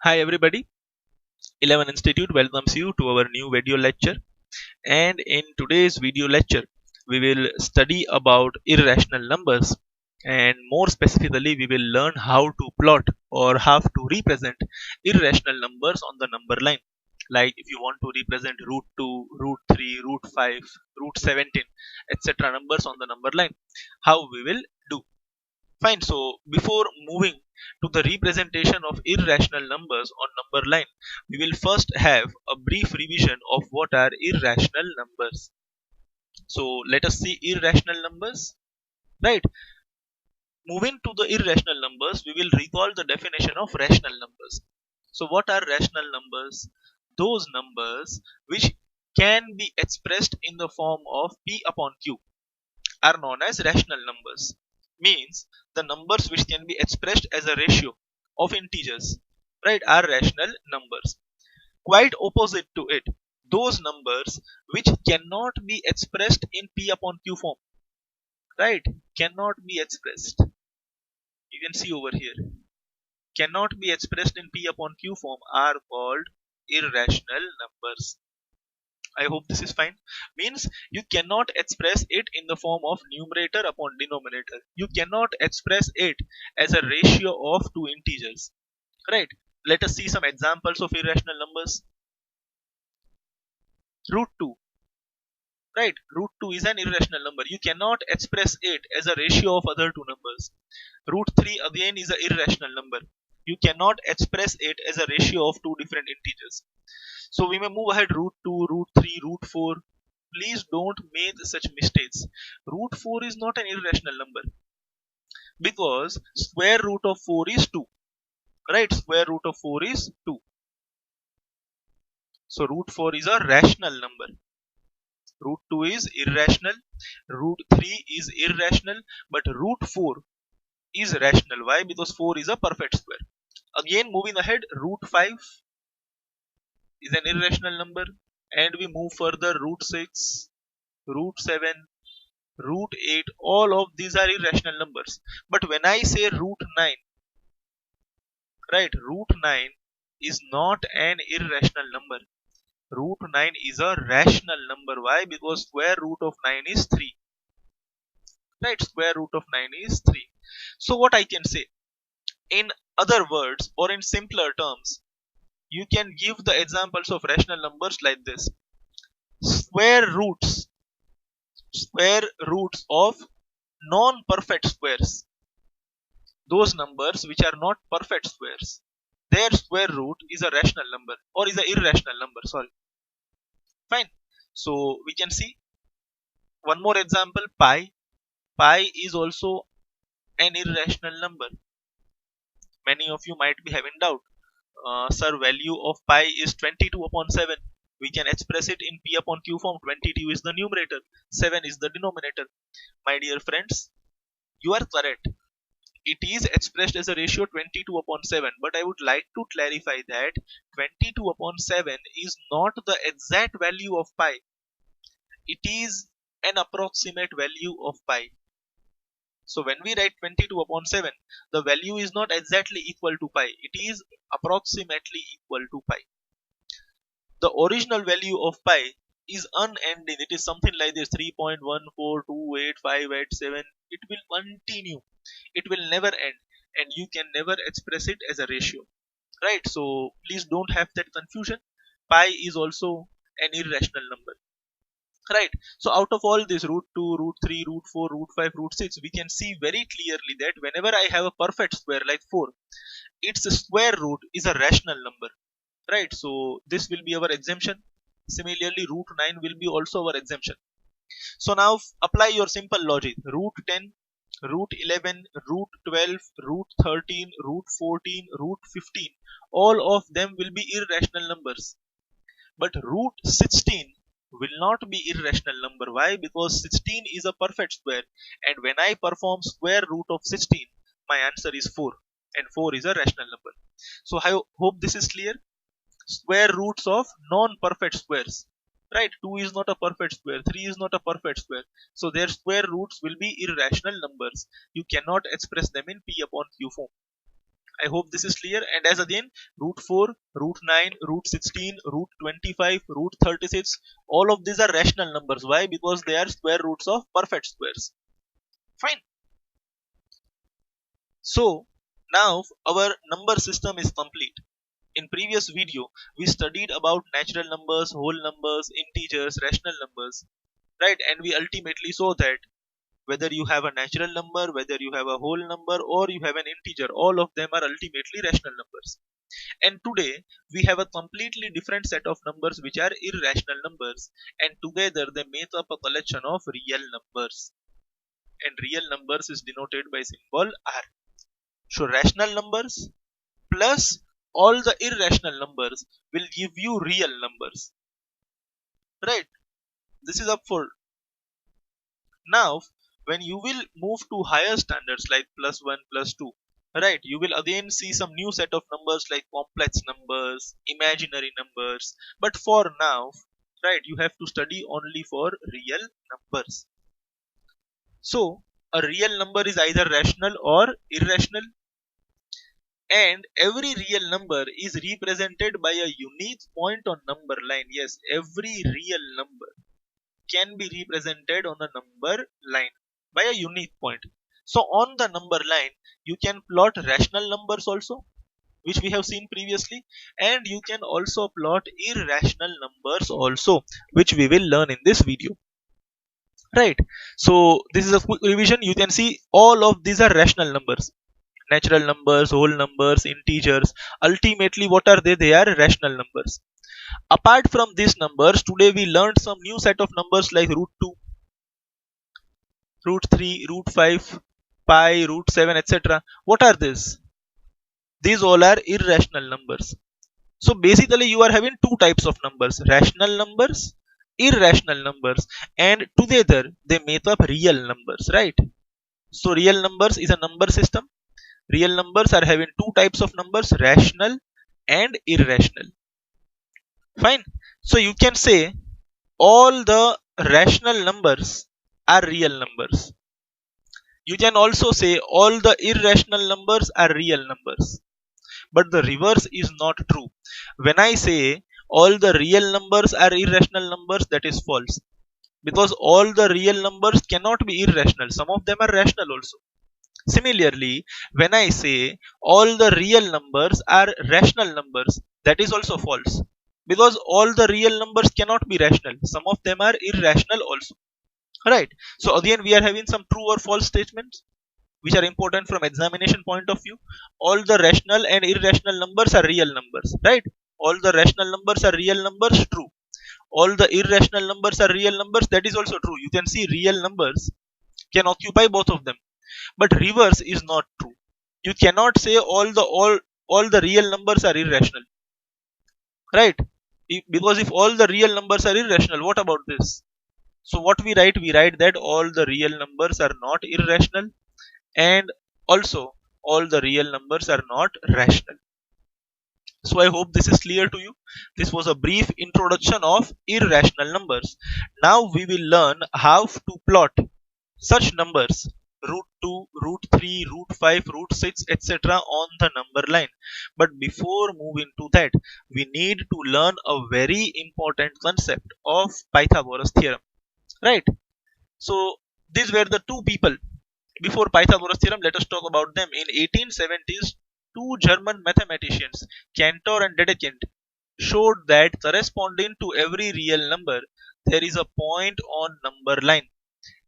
Hi everybody, 11 Institute welcomes you to our new video lecture, and in today's video lecture we will study about irrational numbers, and more specifically we will learn how to plot or how to represent irrational numbers on the number line. Like if you want to represent root 2, root 3, root 5, root 17, etc. numbers on the number line, how we will do. Fine. So before moving to the representation of irrational numbers on number line, we will first have a brief revision of what are irrational numbers. So let us see irrational numbers. Right. Moving to the irrational numbers, we will recall the definition of rational numbers. So what are rational numbers? Those numbers which can be expressed in the form of P upon Q are known as rational numbers. Means the numbers which can be expressed as a ratio of integers, right, are rational numbers. Quite opposite to it, those numbers which cannot be expressed in P upon Q form, right, cannot be expressed. You can see over here, cannot be expressed in P upon Q form are called irrational numbers. I hope this is fine. Means you cannot express it in the form of numerator upon denominator. You cannot express it as a ratio of two integers. Right? Let us see some examples of irrational numbers. Root 2. Right? Root 2 is an irrational number. You cannot express it as a ratio of other two numbers. Root 3 again is an irrational number. You cannot express it as a ratio of two different integers. So we may move ahead root 2, root 3, root 4. Please don't make such mistakes. Root 4 is not an irrational number because square root of 4 is 2. Right? Square root of 4 is 2. So root 4 is a rational number. Root 2 is irrational. Root 3 is irrational. But root 4 is rational. Why? Because 4 is a perfect square. Again moving ahead, root 5 is an irrational number. And we move further, root 6, root 7, root 8, all of these are irrational numbers. But when I say root 9, right, root 9 is not an irrational number. Root 9 is a rational number. Why? Because square root of 9 is 3. Right, square root of 9 is 3. So what I can say, in other words or in simpler terms, you can give the examples of rational numbers like this. Square roots of non-perfect squares, those numbers which are not perfect squares, their square root is a rational number or is an irrational number. Sorry. Fine. So we can see one more example, pi. Pi is also an irrational number. Many of you might be having doubt. Sir, value of pi is 22 upon 7. We can express it in P upon Q form. 22 is the numerator, 7 is the denominator. My dear friends, you are correct. It is expressed as a ratio 22 upon 7, but I would like to clarify that 22 upon 7 is not the exact value of pi. It is an approximate value of pi. So when we write 22 upon 7, the value is not exactly equal to pi. It is approximately equal to pi. The original value of pi is unending. It is something like this, 3.1428587. It will continue. It will never end, and you can never express it as a ratio. Right? So please don't have that confusion. Pi is also an irrational number. Right? So out of all this root 2, root 3, root 4, root 5, root 6, we can see very clearly that whenever I have a perfect square like 4, its square root is a rational number. Right? So this will be our exemption. Similarly, root 9 will be also our exemption. So now apply your simple logic. Root 10, root 11, root 12, root 13, root 14, root 15. All of them will be irrational numbers. But root 16 will not be irrational number. Why? Because 16 is a perfect square. And when I perform square root of 16, my answer is 4. And 4 is a rational number. So I hope this is clear. Square roots of non-perfect squares. Right? 2 is not a perfect square. 3 is not a perfect square. So their square roots will be irrational numbers. You cannot express them in P upon Q form. I hope this is clear. And as again, root 4, root 9, root 16, root 25, root 36, all of these are rational numbers. Why? Because they are square roots of perfect squares. Fine. So now our number system is complete. In previous video, we studied about natural numbers, whole numbers, integers, rational numbers, right? And we ultimately saw that whether you have a natural number, whether you have a whole number, or you have an integer, all of them are ultimately rational numbers. And today we have a completely different set of numbers which are irrational numbers, and together they make up a collection of real numbers. And real numbers is denoted by symbol R. So rational numbers plus all the irrational numbers will give you real numbers, right? This is up for now. When you will move to higher standards like plus 1, plus 2, right, you will again see some new set of numbers like complex numbers, imaginary numbers. But for now, right, you have to study only for real numbers. So a real number is either rational or irrational, and every real number is represented by a unique point on number line. Yes, every real number can be represented on a number line by a unique point. So on the number line you can plot rational numbers also, which we have seen previously, and you can also plot irrational numbers also, which we will learn in this video, right? So this is a quick revision. You can see all of these are rational numbers: natural numbers, whole numbers, integers. Ultimately what are they? They are rational numbers. Apart from these numbers, today we learned some new set of numbers like root 2, root 3, root 5, pi, root 7, etc. What are these? These all are irrational numbers. So basically you are having two types of numbers: rational numbers, irrational numbers, and together they make up real numbers, right? So real numbers is a number system. Real numbers are having two types of numbers: rational and irrational. Fine. So you can say all the rational numbers are real numbers. You can also say all the irrational numbers are real numbers. But the reverse is not true. When I say all the real numbers are irrational numbers, that is false. Because all the real numbers cannot be irrational. Some of them are rational also. Similarly, when I say all the real numbers are rational numbers, that is also false. Because all the real numbers cannot be rational. Some of them are irrational also. Right. So again, we are having some true or false statements which are important from examination point of view. All the rational and irrational numbers are real numbers, right? All the rational numbers are real numbers, true. All the irrational numbers are real numbers, that is also true. You can see real numbers can occupy both of them. But reverse is not true. You cannot say all the real numbers are irrational, right? Because if all the real numbers are irrational, what about this? So what we write? We write that all the real numbers are not irrational, and also all the real numbers are not rational. So I hope this is clear to you. This was a brief introduction of irrational numbers. Now we will learn how to plot such numbers: root 2, root 3, root 5, root 6, etc. on the number line. But before moving to that, we need to learn a very important concept of Pythagoras theorem, right? So these were the two people before Pythagoras theorem. Let us talk about them. In 1870s, two German mathematicians, Cantor and Dedekind, showed that corresponding to every real number, there is a point on number line,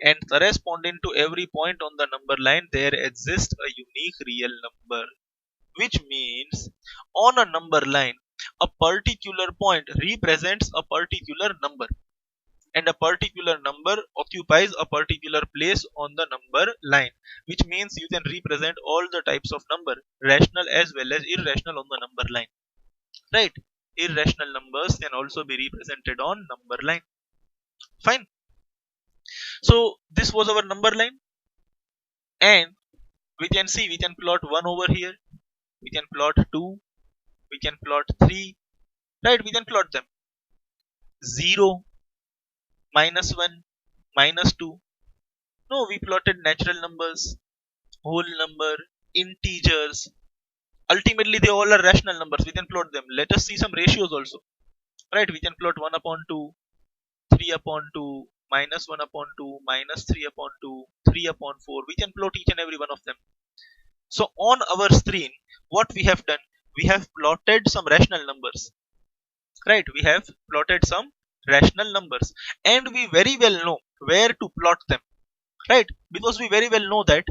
and corresponding to every point on the number line, there exists a unique real number. Which means on a number line, a particular point represents a particular number, and a particular number occupies a particular place on the number line, which means you can represent all the types of number, rational as well as irrational, on the number line, right? Irrational numbers can also be represented on number line. Fine. So this was our number line, and we can see we can plot 1 over here, we can plot 2, we can plot 3, right? We can plot them. 0, -1, -2. No, we plotted natural numbers, whole number, integers. ultimately they all are rational numbers. We can plot them. Let us see some ratios also, right? We can plot 1 upon 2, 3 upon 2, minus 1 upon 2, minus 3 upon 2, 3 upon 4. We can plot each and every one of them. So on our screen, what we have done, we have plotted some rational numbers, right? We have plotted some rational numbers, and we very well know where to plot them, right? Because we very well know that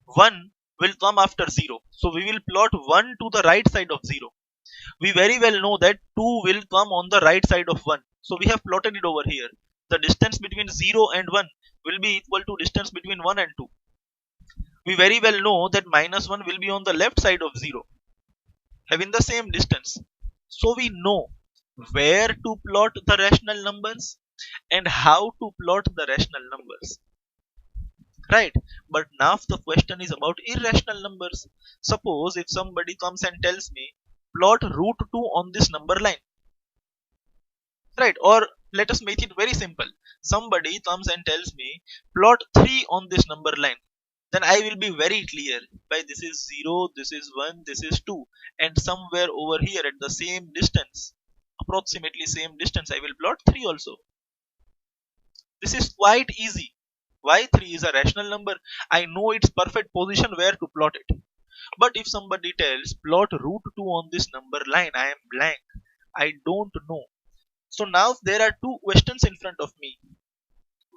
1 will come after 0, so we will plot 1 to the right side of 0. We very well know that 2 will come on the right side of 1, so we have plotted it over here. The distance between 0 and 1 will be equal to distance between 1 and 2. We very well know that minus 1 will be on the left side of 0, having the same distance. So we know where to plot the rational numbers and how to plot the rational numbers, right? But now the question is about irrational numbers. Suppose if somebody comes and tells me plot root 2 on this number line, right? Or let us make it very simple. Somebody comes and tells me plot 3 on this number line, then I will be very clear by this is 0, this is 1, this is 2, and somewhere over here at the same distance, approximately same distance, I will plot 3 also. This is quite easy. Why 3 is a rational number? I know its perfect position where to plot it. But if somebody tells plot root 2 on this number line, I am blank. I don't know. So now there are two questions in front of me.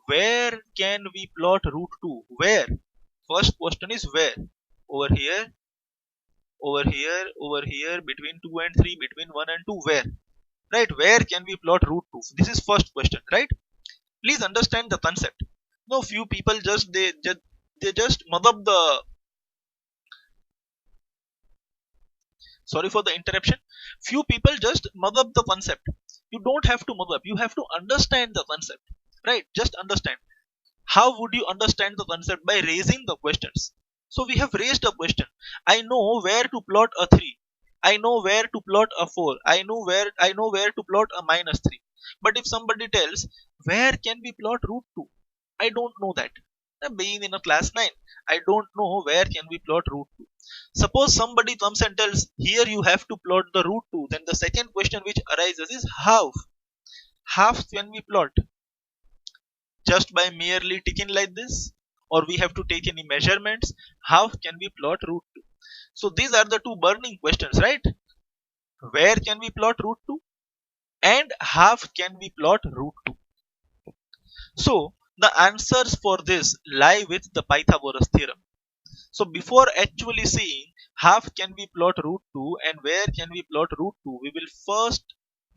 Where can we plot root 2? Where? First question is where? Over here, over here, over here, between 2 and 3, between 1 and 2, where? Right? Where can we plot root 2? This is first question, right? Please understand the concept. No, few people they just mud up the. Sorry for the interruption. Few people just mud up the concept. You don't have to mud up. You have to understand the concept, right? Just understand. How would you understand the concept? By raising the questions. So we have raised a question. I know where to plot a 3. I know where to plot a 4. I know where to plot a minus 3. But if somebody tells where can we plot root 2? I don't know that. Being in a class 9, I don't know where can we plot root 2. Suppose somebody comes and tells here you have to plot the root 2, then the second question which arises is how. How can we plot? Just by merely ticking like this, or we have to take any measurements? How can we plot root 2? So these are the two burning questions, right? Where can we plot root 2 and how can we plot root 2? So the answers for this lie with the Pythagoras theorem. So before actually seeing how can we plot root 2 and where can we plot root 2, we will first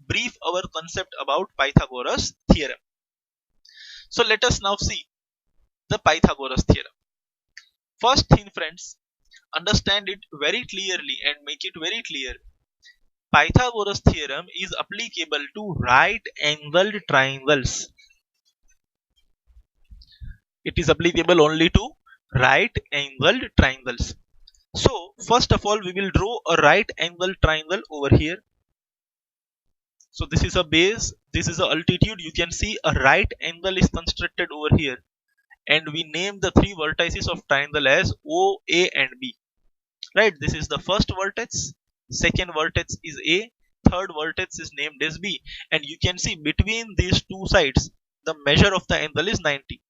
brief our concept about Pythagoras theorem. So let us now see the Pythagoras theorem. First thing, friends, understand it very clearly and make it very clear. Pythagoras theorem is applicable to right angled triangles. It is applicable only to right angled triangles. So first of all we will draw a right angled triangle over here. So this is a base, this is a altitude. You can see a right angle is constructed over here, and we name the three vertices of triangle as O, A and B. Right, this is the first vertex, second vertex is A, third vertex is named as B, and you can see between these two sides the measure of the angle is 90.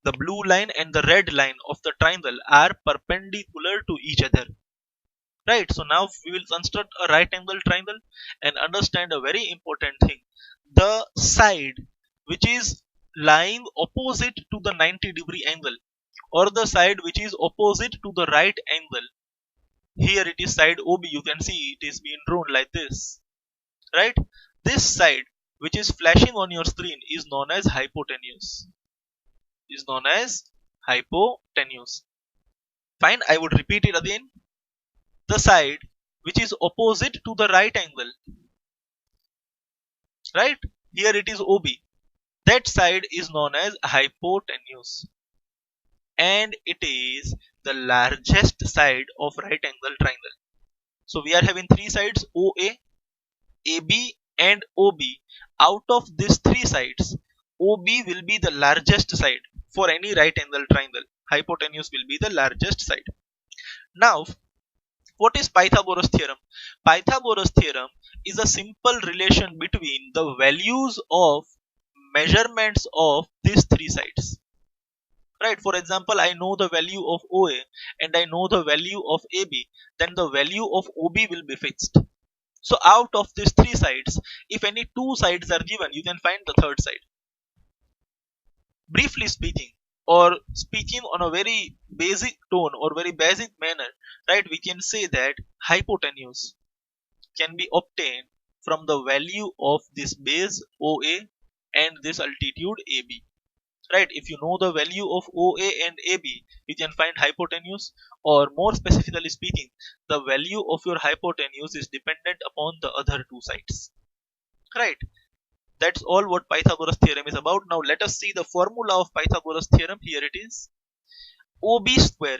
The blue line and the red line of the triangle are perpendicular to each other. Right, so now we will construct a right angle triangle and understand a very important thing. The side which is lying opposite to the 90-degree angle, or the side which is opposite to the right angle, here it is side OB, you can see it is being drawn like this, right? This side which is flashing on your screen is known as hypotenuse. Fine, I would repeat it again. The side which is opposite to the right angle, right? Here it is OB. That side is known as hypotenuse, and it is the largest side of right angle triangle. So we are having three sides, OA, AB and OB. Out of these three sides, OB will be the largest side for any right angle triangle. Hypotenuse will be the largest side. Now What is Pythagoras theorem? Pythagoras theorem is a simple relation between the values of measurements of these three sides. Right, for example, I know the value of OA and I know the value of AB, then the value of OB will be fixed. So out of these three sides, if any two sides are given, you can find the third side. Briefly speaking, or speaking on a very basic tone or very basic manner, right, we can say that hypotenuse can be obtained from the value of this base OA and this altitude AB. Right, if you know the value of OA and AB, you can find hypotenuse, or more specifically speaking, the value of your hypotenuse is dependent upon the other two sides. Right, that's all what Pythagoras theorem is about. Now let us see the formula of Pythagoras theorem. Here it is. OB square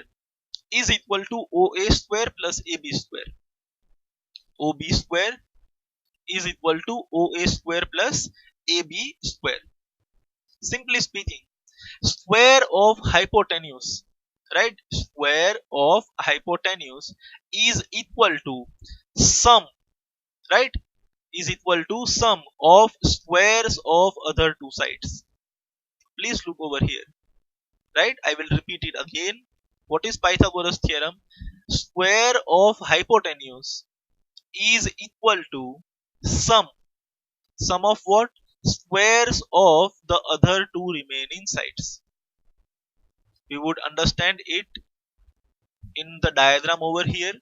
is equal to OA square plus AB square. OB square is equal to OA square plus AB square. Simply speaking, square of hypotenuse, right, square of hypotenuse is equal to sum, right, is equal to sum of squares of other two sides. Please look over here, right, I will repeat it again. What is Pythagoras theorem? Square of hypotenuse is equal to sum of what? Squares of the other two remaining sides. We would understand it in the diagram over here.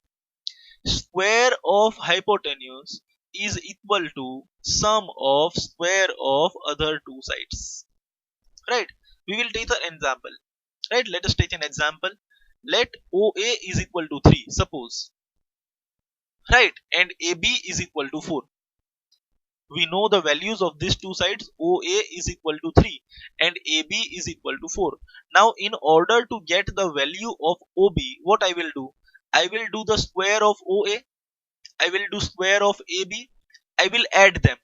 Square of hypotenuse is equal to sum of square of other two sides. Right, we will take an example. Right, let us take an example. Let OA is equal to 3, suppose, right, and AB is equal to 4. We know the values of these two sides. OA is equal to 3 and AB is equal to 4. Now in order to get the value of OB, what I will do? I will do the square of OA, I will do square of AB, I will add them,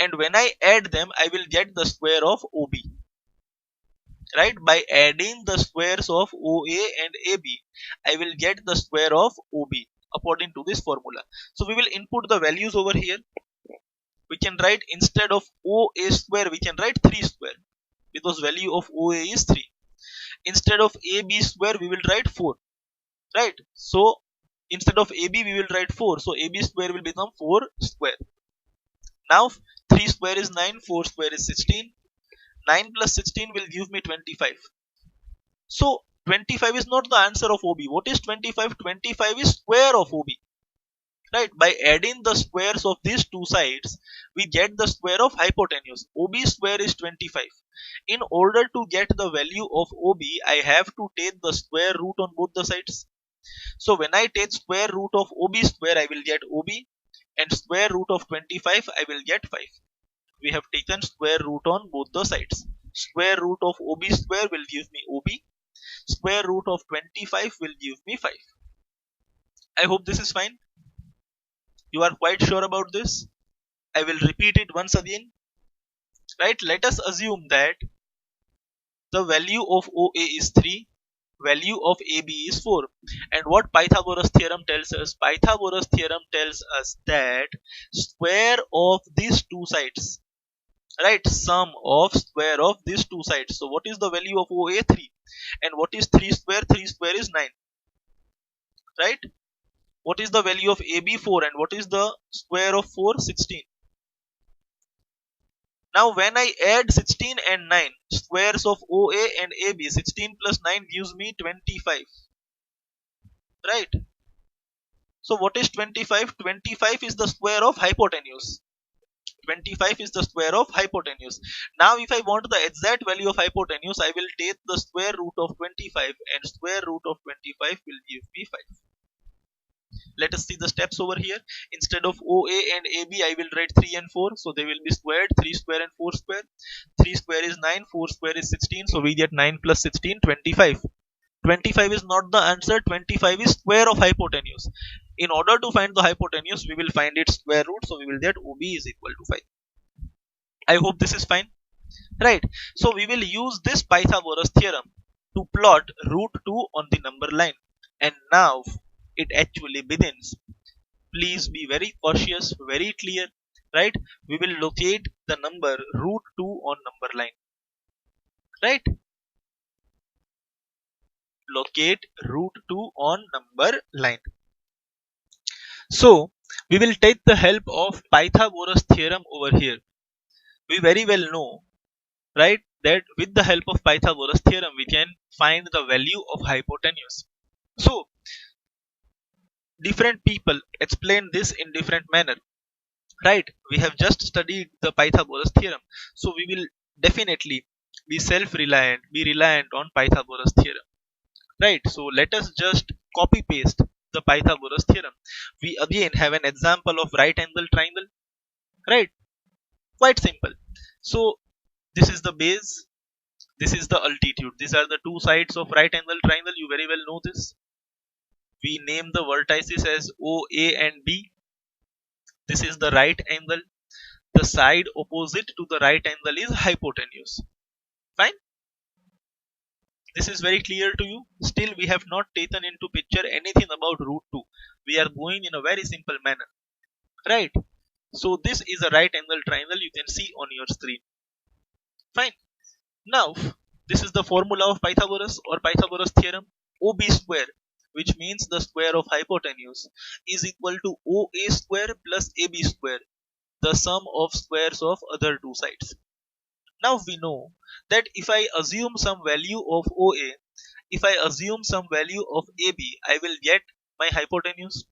and when I add them I will get the square of OB. Right, by adding the squares of OA and AB, I will get the square of OB according to this formula. So we will input the values over here. We can write, instead of OA square we can write 3 square, because value of OA is 3. Instead of AB square we will write 4. Right, so instead of AB we will write 4, so AB square will become 4 square. Now 3 square is 9, 4 square is 16. 9 plus 16 will give me 25. So 25 is not the answer of OB. What is 25? 25 is square of OB. Right, by adding the squares of these two sides we get the square of hypotenuse. OB square is 25. In order to get the value of OB, I have to take the square root on both the sides. So when I take square root of OB square I will get OB, and square root of 25 I will get 5. We have taken square root on both the sides. Square root of OB square will give me OB. Square root of 25 will give me 5. I hope this is fine. You are quite sure about this? I will repeat it once again. Right, let us assume that the value of OA is 3, value of AB is 4. And what Pythagoras theorem tells us? Pythagoras theorem tells us that square of these two sides, right, sum of square of these two sides. So what is the value of OA? 3. And what is 3 square? 3 square is 9. Right, what is the value of AB? 4. And what is the square of 4? 16. Now when I add 16 and 9, squares of OA and AB, 16 plus 9 gives me 25. Right, so what is 25? 25 is the square of hypotenuse. 25 is the square of hypotenuse. Now if I want the exact value of hypotenuse, I will take the square root of 25, and square root of 25 will give me 5. Let us see the steps over here. Instead of OA and AB I will write 3 and 4, so they will be squared. 3 square and 4 square. 3 square is 9, 4 square is 16, so we get 9 plus 16, 25. 25 is not the answer. 25 is square of hypotenuse. In order to find the hypotenuse we will find its square root, so we will get OB is equal to 5. I hope this is fine. Right, so we will use this Pythagoras theorem to plot root 2 on the number line. And now it actually begins. Please be very cautious, very clear, right? We will locate the number root 2 on number line, right? Locate root 2 on number line. So we will take the help of Pythagoras theorem over here. We very well know, right, that with the help of Pythagoras theorem we can find the value of hypotenuse. So different people explain this in different manner, right? We have just studied the Pythagoras theorem, so we will definitely be reliant on Pythagoras theorem, right? So let us just copy paste the Pythagoras theorem. We again have an example of right angle triangle, right? Quite simple. So this is the base, this is the altitude, these are the two sides of right angle triangle. You very well know this. We name the vertices as OA and B. This is the right angle. The side opposite to the right angle is hypotenuse. Fine. This is very clear to you. Still we have not taken into picture anything about root 2. We are going in a very simple manner, right? So this is a right angle triangle, you can see on your screen. Fine. Now this is the formula of Pythagoras or Pythagoras theorem. OB square, which means the square of hypotenuse, is equal to OA square plus AB square, the sum of squares of other two sides. Now we know that if I assume some value of OA, if I assume some value of AB, I will get my hypotenuse.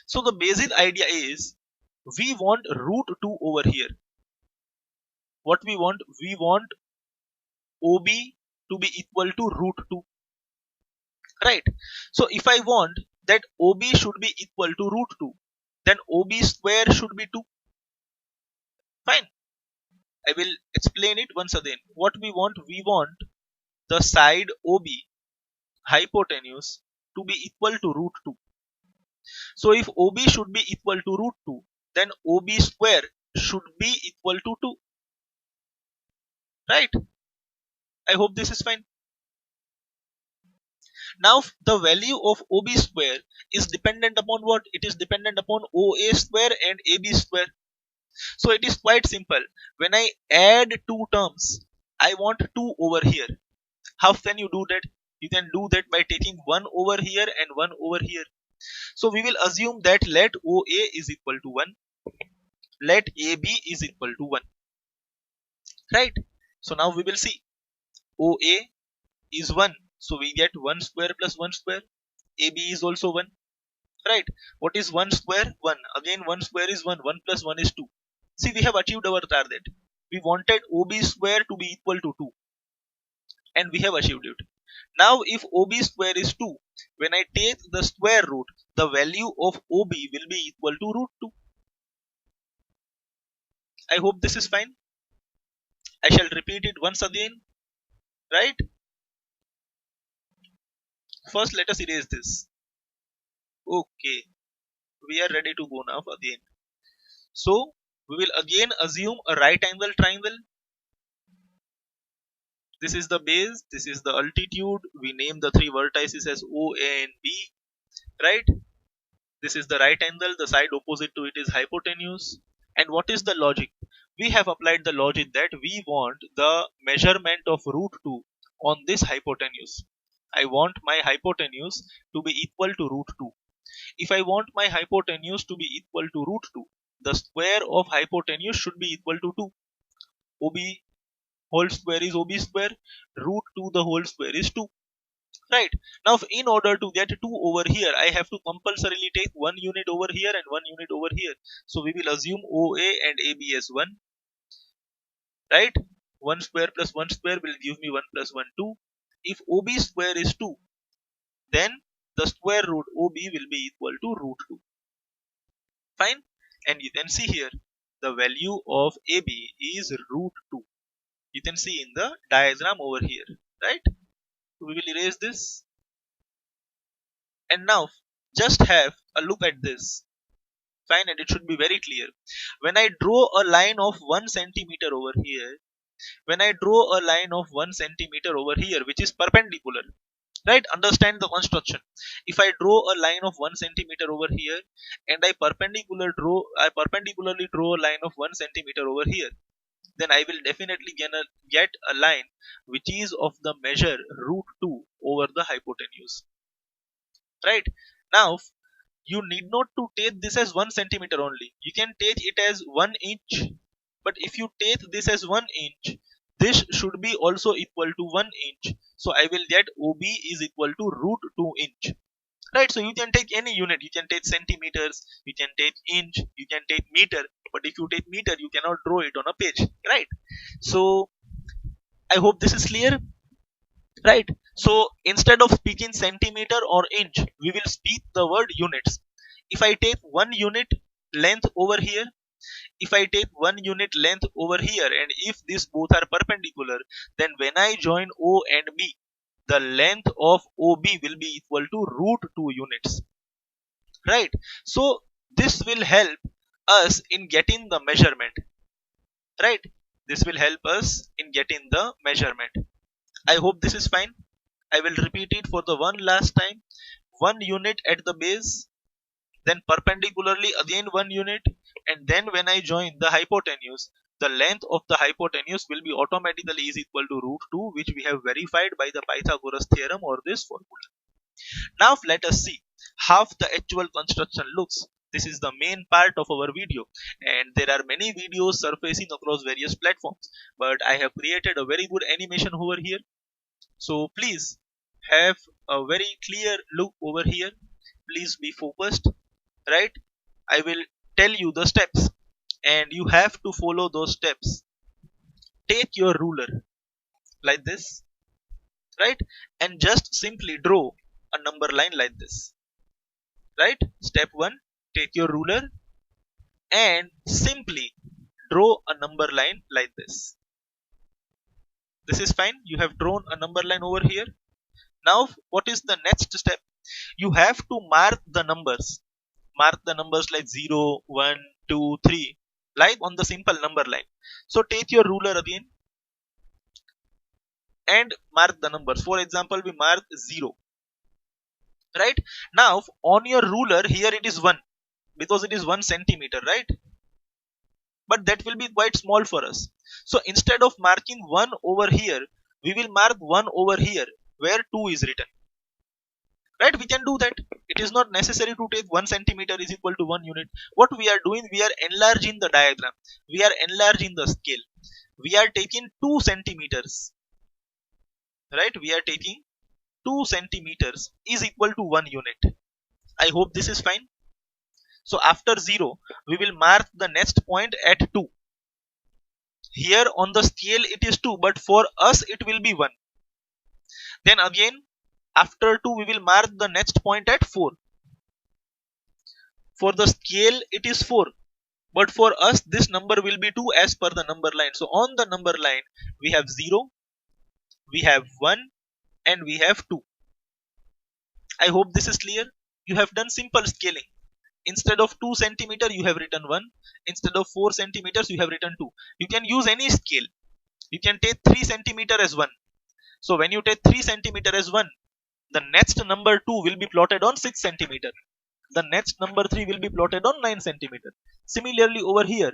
So the basic idea is we want root 2 over here. What we want? We want OB to be equal to root 2. Right? So if I want that OB should be equal to root 2, then OB square should be 2. Fine. I will explain it once again. What we want the side OB hypotenuse to be equal to root 2. So if OB should be equal to root 2, then OB square should be equal to 2. Right? I hope this is fine. Now the value of OB square is dependent upon what? It is dependent upon OA square and AB square. So it is quite simple. When I add two terms, I want 2 over here. How can you do that? You can do that by taking 1 over here and 1 over here. So we will assume that let OA is equal to 1, let AB is equal to 1. Right? So now we will see. OA is 1. So we get 1 square plus 1 square. AB is also 1. Right? What is 1 square? 1. Again 1 square is 1. 1 plus 1 is 2. See, we have achieved our target. We wanted OB square to be equal to 2. And we have achieved it. Now if OB square is 2, when I take the square root, the value of OB will be equal to root 2. I hope this is fine. I shall repeat it once again. Right? First let us erase this. Okay. We are ready to go now again. So we will again assume a right angle triangle. This is the base, this is the altitude. We name the three vertices as O, A and B. Right? This is the right angle, the side opposite to it is hypotenuse. And what is the logic? We have applied the logic that we want the measurement of root 2 on this hypotenuse. I want my hypotenuse to be equal to root 2. If I want my hypotenuse to be equal to root 2, the square of hypotenuse should be equal to 2. OB whole square is OB square, root 2 the whole square is 2. Right? Now in order to get 2 over here, I have to compulsorily take 1 unit over here and 1 unit over here. So we will assume OA and AB as 1. Right? 1 square plus 1 square will give me 1 plus 1, 2. If OB square is 2, then the square root OB will be equal to root 2. Fine? And you can see here, the value of AB is root 2. You can see in the diagram over here. Right? We will erase this. And now just have a look at this. Fine, and it should be very clear. When I draw a line of 1 centimeter over here, when I draw a line of 1 centimeter over here, which is perpendicular, right? Understand the construction. If I draw a line of 1 centimeter over here and I perpendicularly draw a line of 1 centimeter over here, then I will definitely get a line which is of the measure root 2 over the hypotenuse, right? Now you need not to take this as 1 centimeter only, you can take it as 1 inch. But if you take this as 1 inch, this should be also equal to 1 inch, so I will get OB is equal to root 2 inch, right? So you can take any unit, you can take centimeters, you can take inch, you can take meter, but if you take meter you cannot draw it on a page, right? So I hope this is clear, right? So instead of speaking centimeter or inch, we will speak the word units. If I take 1 unit length over here, if I take 1 unit length over here, and if these both are perpendicular, then when I join O and B, the length of OB will be equal to root 2 units, right? So this will help us in getting the measurement, right? This will help us in getting the measurement. I hope this is fine. I will repeat it for the one last time. 1 unit at the base, then perpendicularly again 1 unit, and then when I join the hypotenuse, the length of the hypotenuse will be automatically is equal to root 2, which we have verified by the Pythagoras theorem or this formula. Now let us see how the actual construction looks. This is the main part of our video, and there are many videos surfacing across various platforms, but I have created a very good animation over here. So please have a very clear look over here. Please be focused, right? I will tell you the steps and you have to follow those steps. Take your ruler like this, right? And just simply draw a number line like this, right? Step 1, take your ruler and simply draw a number line like this. This is fine. You have drawn a number line over here. Now what is the next step? You have to mark the numbers. Mark the numbers like 0, 1, 2, 3, like on the simple number line. So take your ruler again and mark the numbers. For example, we mark 0, right? Now on your ruler here it is 1 because it is 1 centimeter, right? But that will be quite small for us. So instead of marking 1 over here, we will mark 1 over here where 2 is written. Right, we can do that. It is not necessary to take 1 centimeter is equal to 1 unit. What we are doing, we are enlarging the diagram, we are enlarging the scale. We are taking 2 centimeters, right? We are taking 2 centimeters is equal to 1 unit. I hope this is fine. So after 0, we will mark the next point at 2. Here on the scale it is 2, but for us it will be 1. Then again after 2 we will mark the next point at 4. For the scale it is 4, but for us this number will be 2 as per the number line. So on the number line we have 0, we have 1 and we have 2. I hope this is clear. You have done simple scaling. Instead of 2 centimeter you have written 1, instead of 4 centimeters you have written 2. You can use any scale. You can take 3 centimeter as 1. So when you take 3 centimeter as 1, the next number 2 will be plotted on 6 centimeter. The next number 3 will be plotted on 9 centimeter. Similarly over here,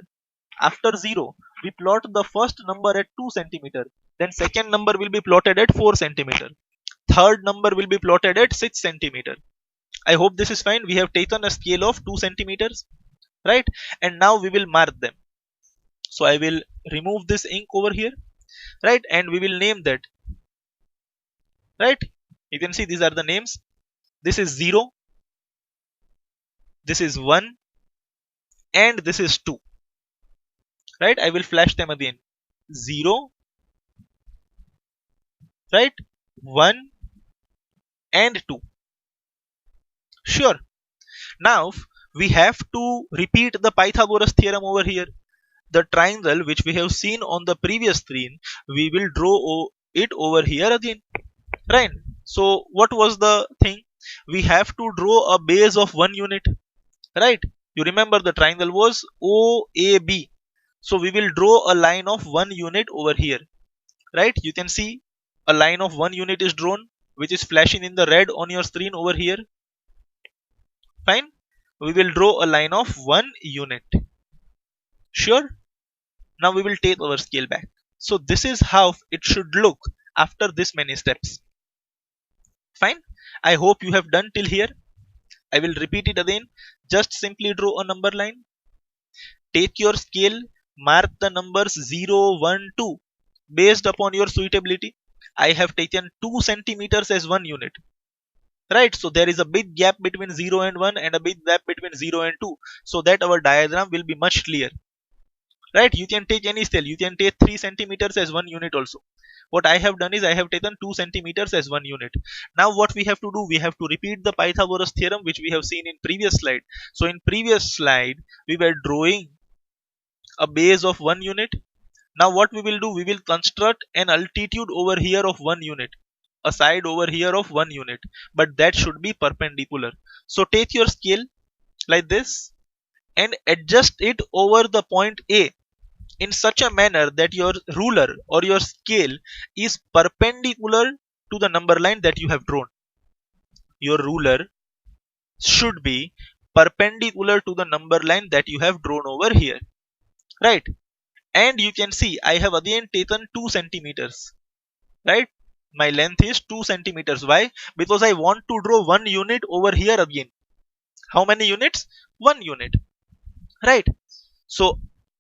after 0, we plot the first number at 2 centimeter. Then second number will be plotted at 4 centimeter. Third number will be plotted at 6 centimeter. I hope this is fine. We have taken a scale of 2 centimeters, right? And now we will mark them. So I will remove this ink over here, right? And we will name that, right? You can see these are the names. This is 0, this is 1, and this is 2, right? I will flash them again. 0, right? 1 and 2. Sure. Now we have to repeat the Pythagoras theorem over here. The triangle which we have seen on the previous screen, we will draw it over here again, right? So what was the thing? We have to draw a base of 1 unit, right? You remember the triangle was OAB. So we will draw a line of 1 unit over here, right? You can see a line of 1 unit is drawn which is flashing in the red on your screen over here. Fine. We will draw a line of 1 unit. Sure. Now we will take our scale back. So this is how it should look after this many steps. Fine. I hope you have done till here. I will repeat it again. Just simply draw a number line. Take your scale, mark the numbers 0, 1, 2 based upon your suitability. I have taken 2 centimeters as 1 unit. Right, so there is a big gap between 0 and 1 and a big gap between 0 and 2, so that our diagram will be much clear. Right, you can take any scale, you can take 3 centimeters as 1 unit also. What I have done is I have taken 2 centimeters as 1 unit. Now what we have to do, we have to repeat the Pythagoras theorem which we have seen in previous slide. So in previous slide we were drawing a base of 1 unit. Now what we will do, we will construct an altitude over here of 1 unit, a side over here of 1 unit, but that should be perpendicular. So take your scale like this and adjust it over the point A in such a manner that your ruler or your scale is perpendicular to the number line that you have drawn. Your ruler should be perpendicular to the number line that you have drawn over here, right? And you can see I have again taken 2 centimeters, right? My length is 2 centimeters. Why? Because I want to draw 1 unit over here again. How many units? 1 unit, right? So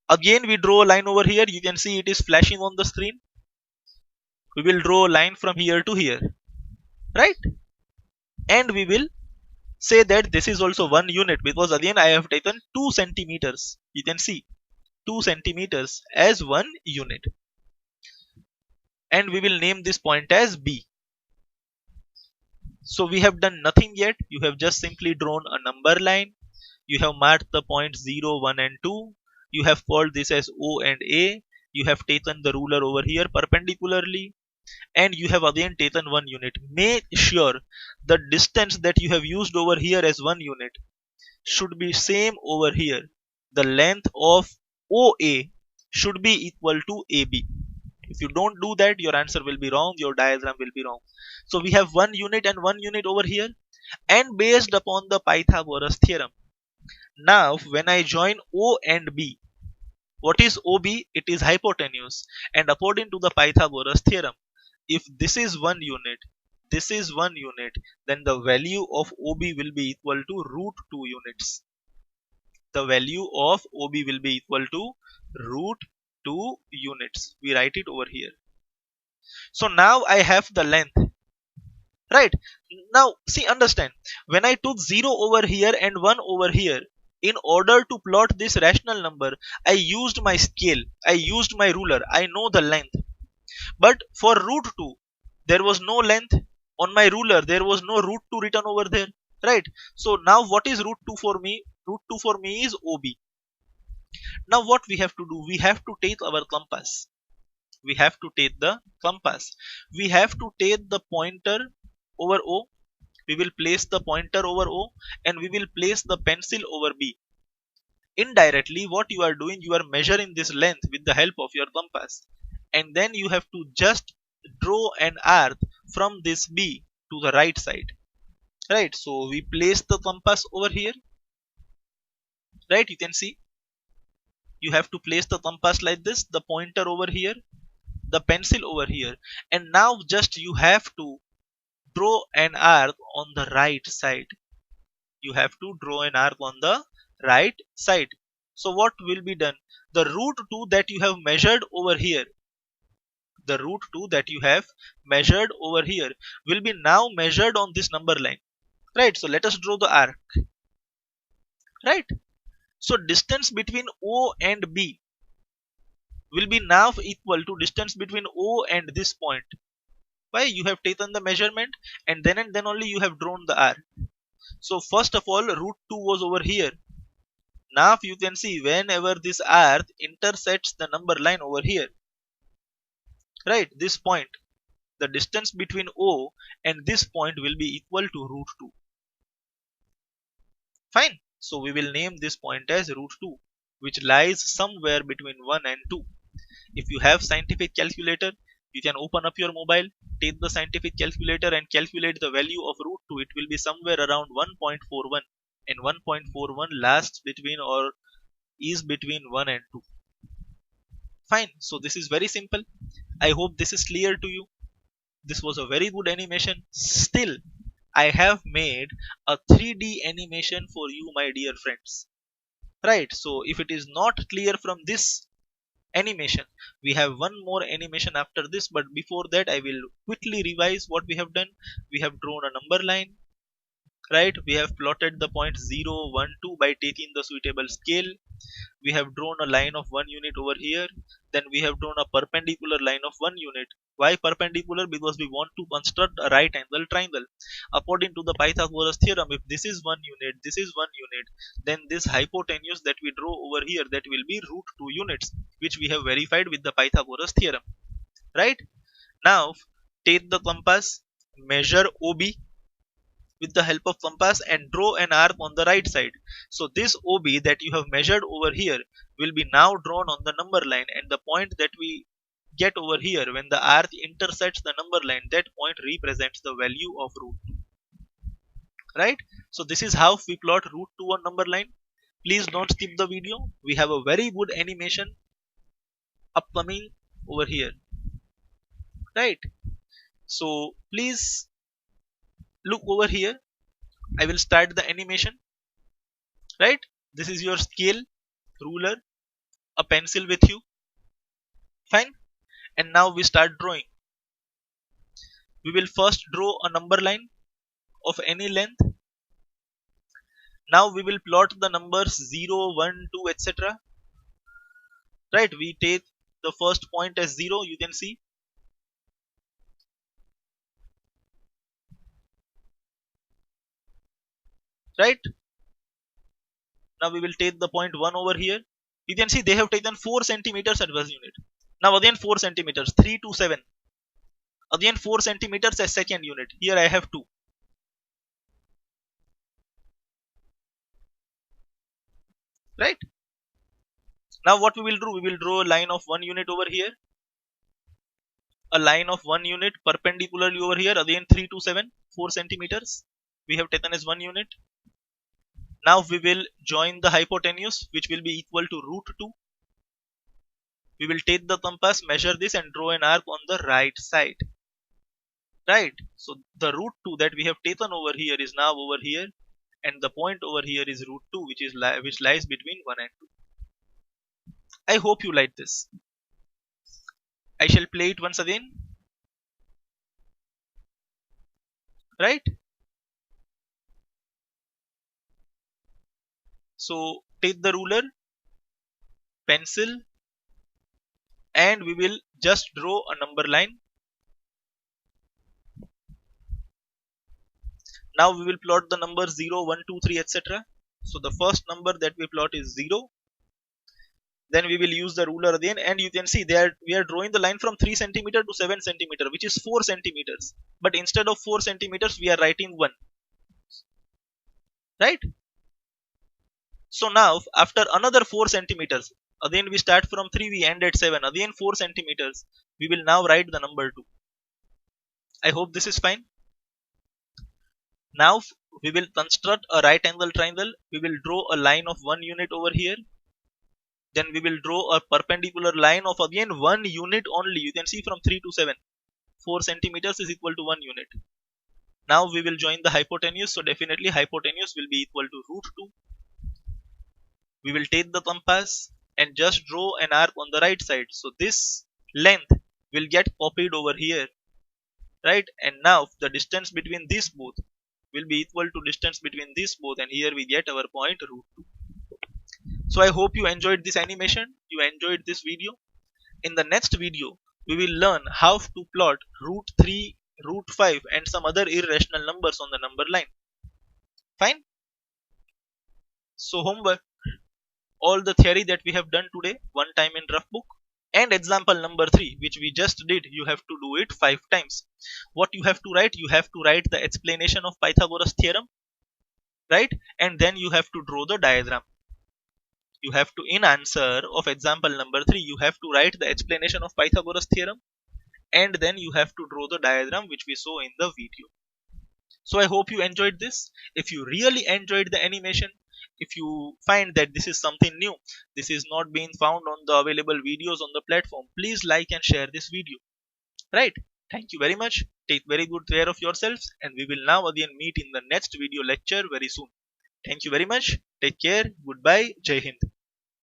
again we draw a line over here. You can see it is flashing on the screen. We will draw a line from here to here, right? And we will say that this is also 1 unit because again I have taken 2 centimeters. You can see 2 centimeters as 1 unit. And we will name this point as B. So we have done nothing yet. You have just simply drawn a number line. You have marked the points 0, 1 and 2. You have called this as O and A. You have taken the ruler over here perpendicularly. And you have again taken 1 unit. Make sure the distance that you have used over here as 1 unit should be same over here. The length of OA should be equal to AB. If you don't do that, your answer will be wrong, your diagram will be wrong. So we have 1 unit and 1 unit over here, and based upon the Pythagoras theorem, now when I join O and B, what is OB? It is hypotenuse, and according to the Pythagoras theorem, if this is 1 unit, this is 1 unit, then the value of OB will be equal to root 2 units. The value of OB will be equal to root 2 units. We write it over here. So now I have the length, right? Now see, understand, when I took 0 over here and 1 over here, in order to plot this rational number, I used my scale, I used my ruler, I know the length. But for root 2, there was no length on my ruler, there was no root 2 written over there, right? So now what is root 2 for me? Root 2 for me is OB. Now what we have to do, we have to take our compass. We have to take the compass. We have to take the pointer over O. We will place the pointer over O and we will place the pencil over B. Indirectly, what you are doing, you are measuring this length with the help of your compass. And then you have to just draw an arc from this B to the right side. Right, so we place the compass over here. Right, you can see. You have to place the compass like this, the pointer over here, the pencil over here, and now just you have to draw an arc on the right side. You have to draw an arc on the right side. So what will be done? The root 2 that you have measured over here, the root 2 that you have measured over here will be now measured on this number line. Right, so let us draw the arc. Right, so distance between O and B will be now equal to distance between O and this point. Why? You have taken the measurement and then only you have drawn the arc. So first of all, root 2 was over here. Now you can see whenever this arc intersects the number line over here, right, this point, the distance between O and this point will be equal to root 2. Fine. So we will name this point as root 2, which lies somewhere between 1 and 2. If you have scientific calculator, You can open up your mobile, take the scientific calculator and calculate the value of root 2. It will be somewhere around 1.41, and 1.41 lasts between or is between 1 and 2. Fine, so this is very simple. I hope this is clear to you. This was a very good animation. Still, I have made a 3D animation for you, my dear friends. Right, so if it is not clear from this animation, we have one more animation after this, but before that I will quickly revise what we have done. We have drawn a number line, right? We have plotted the point 0, 1, 2 by taking the suitable scale. We have drawn a line of 1 unit over here. Then we have drawn a perpendicular line of 1 unit. Why perpendicular? Because we want to construct a right angle triangle. According to the Pythagoras theorem, if this is 1 unit, this is 1 unit, then this hypotenuse that we draw over here, that will be root 2 units, which we have verified with the Pythagoras theorem. Right? Now, take the compass, measure OB with the help of compass and draw an arc on the right side. So this OB that you have measured over here will be now drawn on the number line, and the point that we get over here when the arc intersects the number line, that point represents the value of root 2. Right? So this is how we plot root 2 on number line. Please don't skip the video. We have a very good animation upcoming over here. Right? So please look over here. I will start the animation. Right? This is your scale, ruler, a pencil with you. Fine. And now we start drawing. We will first draw a number line of any length. Now we will plot the numbers 0, 1, 2, etc. Right? We take the first point as 0, you can see. Right? Now we will take the point 1 over here. You can see they have taken 4 centimeters as first unit. Now again 4 centimeters, 3 to 7. Again 4 centimeters as second unit. Here I have 2. Right? Now what we will do, we will draw a line of 1 unit over here. A line of 1 unit perpendicularly over here. Again 3 to 7, 4 centimeters. We have taken as 1 unit. Now we will join the hypotenuse, which will be equal to root 2. We will take the compass, measure this and draw an arc on the right side. Right? So the root 2 that we have taken over here is now over here, and the point over here is root 2, which lies between 1 and 2. I hope you like this. I shall play it once again. Right? So take the ruler, pencil, and we will just draw a number line. Now we will plot the numbers 0, 1, 2, 3, etc. So the first number that we plot is 0. Then we will use the ruler again, and you can see there we are drawing the line from 3 centimeter to 7 centimeter, which is 4 centimeters. But instead of 4 centimeters, we are writing 1. Right? So now after another 4 centimeters, again we start from 3, we end at 7, again 4 centimeters. We will now write the number 2. I hope this is fine. Now we will construct a right angle triangle. We will draw a line of 1 unit over here. Then we will draw a perpendicular line of again 1 unit only. You can see from 3 to 7. 4 centimeters is equal to 1 unit. Now we will join the hypotenuse. So definitely hypotenuse will be equal to root 2. We will take the compass and just draw an arc on the right side. So this length will get copied over here. Right? And now the distance between these both will be equal to distance between these both, and here we get our point root 2. So I hope you enjoyed this animation, you enjoyed this video. In the next video, we will learn how to plot root 3, root 5 and some other irrational numbers on the number line. Fine? So homework, all the theory that we have done today, one time in rough book. And example number 3, which we just did, you have to do it 5 times. What you have to write? You have to write the explanation of Pythagoras theorem, right? And then you have to draw the diagram. You have to, in answer of example number 3, you have to write the explanation of Pythagoras theorem and then you have to draw the diagram which we saw in the video. So I hope you enjoyed this. If you really enjoyed the animation, if you find that this is something new, this is not being found on the available videos on the platform, please like and share this video. Right? Thank you very much. Take very good care of yourselves, and we will now again meet in the next video lecture very soon. Thank you very much. Take care. Goodbye. Jai Hind.